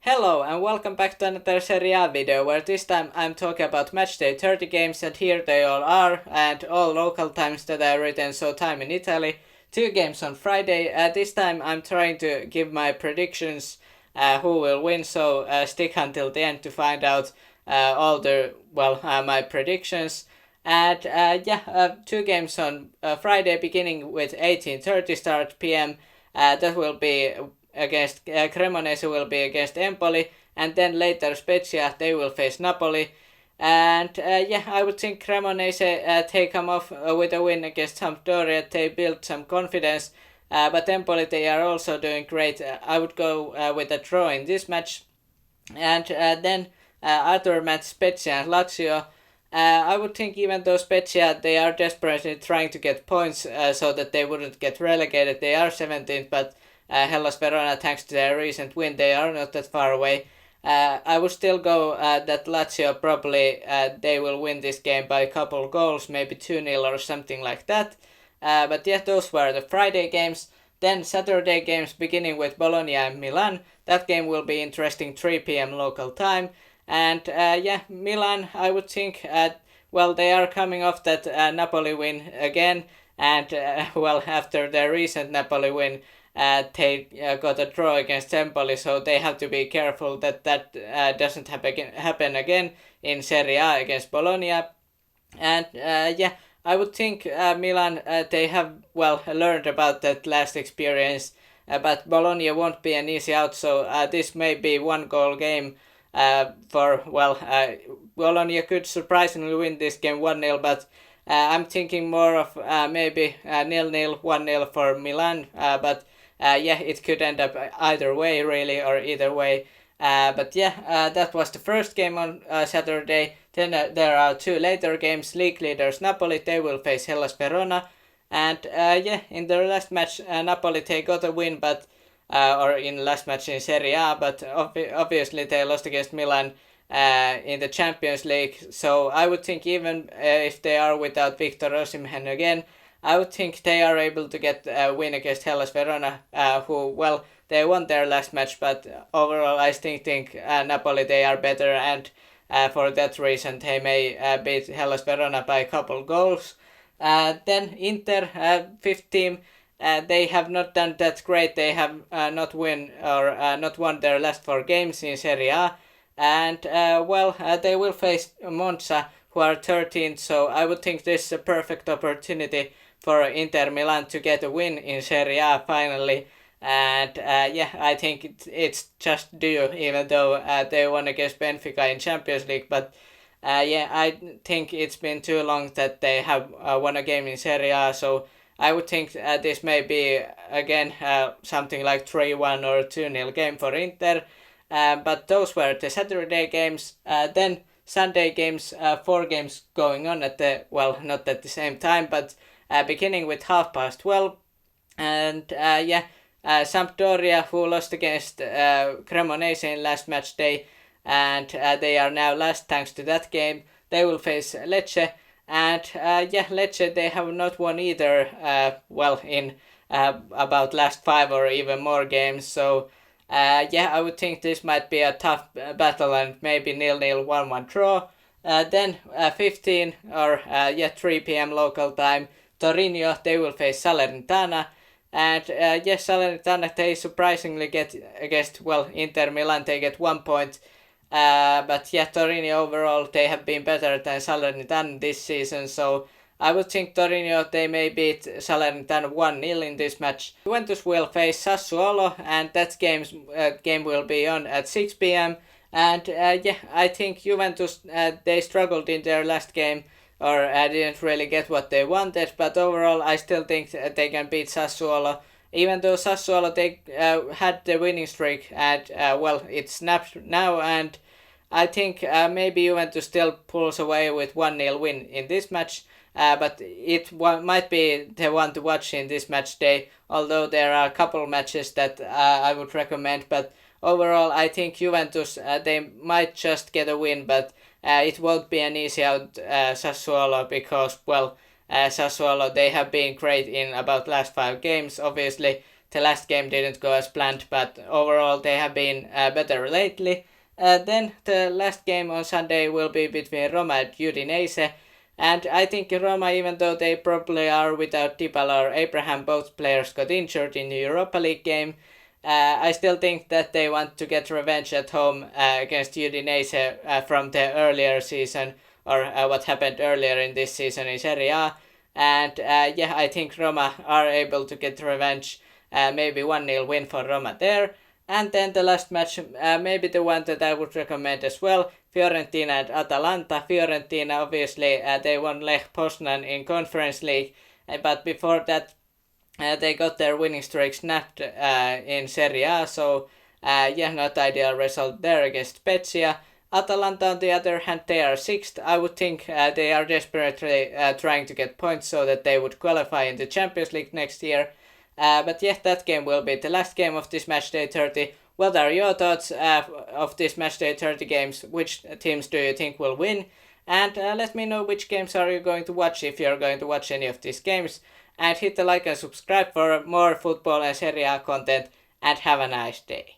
Hello and welcome back to another Serie A video where this time I'm talking about Matchday 30 games and here they all are and all local times that I written, so time in Italy. 2 games on Friday. This time I'm trying to give my predictions who will win, so stick until the end to find out my predictions. And 2 games on Friday beginning with 18:30 start PM. That will be against Cremonese will be against Empoli, and then later Spezia they will face Napoli. And I would think Cremonese they come off with a win against Sampdoria. They built some confidence, but Empoli they are also doing great. I would go with a draw in this match, and then other match Spezia and Lazio. I would think even though Spezia they are desperately trying to get points so that they wouldn't get relegated. They are 17th, but Hellas Verona, thanks to their recent win, they are not that far away. I would still go that Lazio probably they will win this game by a couple goals, maybe 2-0 or something like that. But yeah, those were the Friday games. Then Saturday games beginning with Bologna and Milan. That game will be interesting, 3 p.m. local time. And Milan, I would think, they are coming off that Napoli win again. And after their recent Napoli win, they got a draw against Empoli, so they have to be careful that doesn't happen again in Serie A against Bologna. And I would think Milan they have learned about that last experience, but Bologna won't be an easy out. So this may be 1-goal game. Bologna could surprisingly win this game 1-0, but I'm thinking more of maybe 0-0, 1-0 for Milan. It could end up either way, really, or either way. That was the first game on Saturday. Then there are 2 later games. League leaders Napoli, they will face Hellas Verona. And in their last match, Napoli, they got a win, but or in last match in Serie A, but obviously they lost against Milan in the Champions League. So I would think even if they are without Victor Osimhen again, I would think they are able to get a win against Hellas Verona, they won their last match, but overall I think Napoli, they are better, and for that reason they may beat Hellas Verona by a couple goals. Then Inter, 5th team, they have not done that great. They have not won their last 4 games in Serie A, and they will face Monza, who are 13th. So I would think this is a perfect opportunity for Inter Milan to get a win in Serie A finally. And I think it's just due, even though they won against Benfica in Champions League. But I think it's been too long that they have won a game in Serie A. So I would think this may be again something like 3-1 or 2-0 game for Inter. But those were the Saturday games. Then Sunday games, 4 games going on at not at the same time, but beginning with 12:30. And Sampdoria, who lost against Cremonese in last match day, and they are now last thanks to that game. They will face Lecce, and Lecce, they have not won either in about last 5 or even more games. So I would think this might be a tough battle and maybe 0-0, 1-1 draw. Then 15 or 3 p.m. local time, Torino, they will face Salernitana. And Salernitana, they surprisingly get against Inter Milan, they get 1 point. Torino overall, they have been better than Salernitana this season, so I would think Torino, they may beat Salernitana 1-0 in this match. Juventus will face Sassuolo, and that game will be on at 6 p.m. And I think Juventus, they struggled in their last game, or didn't really get what they wanted, but overall I still think they can beat Sassuolo. Even though Sassuolo, they had the winning streak, and it snapped now, and I think maybe Juventus still pulls away with 1-0 win in this match. But it might be the one to watch in this match day, although there are a couple matches that I would recommend. But overall, I think Juventus, they might just get a win, but it won't be an easy out Sassuolo, because Sassuolo, they have been great in about last 5 games. Obviously, the last game didn't go as planned, but overall they have been better lately. Then the last game on Sunday will be between Roma and Udinese. And I think Roma, even though they probably are without Dybala or Abraham, both players got injured in the Europa League game. I still think that they want to get revenge at home against Udinese from the earlier season, or what happened earlier in this season in Serie A. And I think Roma are able to get revenge. Maybe 1-0 win for Roma there. And then the last match, maybe the one that I would recommend as well, Fiorentina and Atalanta. Fiorentina, obviously, they won Lech Poznan in Conference League, but before that, they got their winning streak snapped in Serie A, so not ideal result there against Spezia. Atalanta, on the other hand, they are sixth. I would think they are desperately trying to get points so that they would qualify in the Champions League next year. But that game will be the last game of this Matchday 30. What are your thoughts of this Matchday 30 games? Which teams do you think will win? And let me know which games are you going to watch if you're going to watch any of these games. And hit the like and subscribe for more football and Serie A content. And have a nice day.